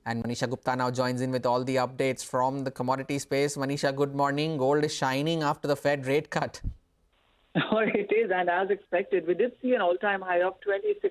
And Manisha Gupta now joins in with all the updates from the commodity space. Manisha, good morning. Gold is shining after the Fed rate cut. It is, and as expected, we did see an all-time high of $2,600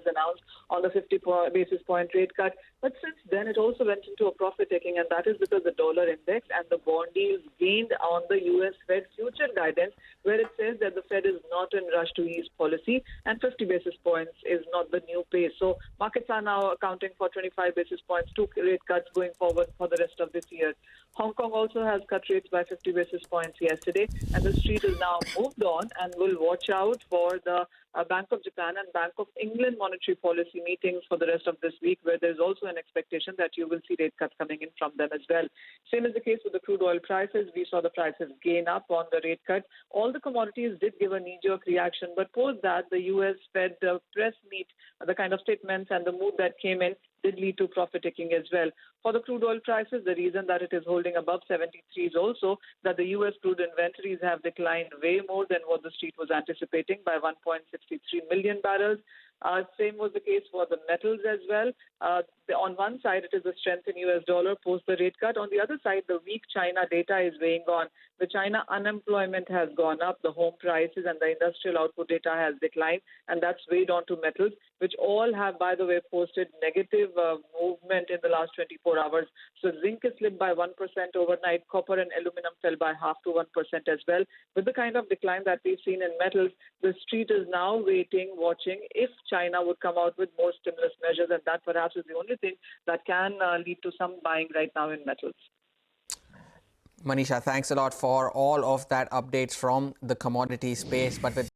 an ounce on the 50 basis point rate cut. But since then, it also went into a profit-taking, and that is because the dollar index and the bond yields gained on the U.S. Fed future guidance, where it says that the Fed is not in rush to ease policy, and 50 basis points is not the new pace. So markets are now accounting for 25 basis points, 2 rate cuts going forward for the rest of this year. Hong Kong also has cut rates by 50 basis points yesterday, and the street is now moved on and will watch out for the Bank of Japan and Bank of England monetary policy meetings for the rest of this week, where there's also an expectation that you will see rate cuts coming in from them as well. Same is the case with the crude oil prices. We saw the prices gain up on the rate cut. All the commodities did give a knee-jerk reaction, but post that, the U.S. Fed press meet, the kind of statements and the mood that came in did lead to profit-taking as well. For the crude oil prices, the reason that it is holding above 73 is also that the U.S. crude inventories have declined way more than what the street was anticipating by 1.63 million barrels. Same was the case for the metals as well. On one side, it is the strength in U.S. dollar post the rate cut. On the other side, the weak China data is weighing on. The China unemployment has gone up, the home prices and the industrial output data has declined, and that's weighed onto metals, which all have, by the way, posted negative movement in the last 24 hours. So zinc is slipped by 1% overnight. Copper and aluminum fell by half to 1% as well. With the kind of decline that we've seen in metals, the street is now waiting, watching if China would come out with more stimulus measures, and that perhaps is the only thing that can lead to some buying right now in metals. Manisha, thanks a lot for all of that updates from the commodity space. But with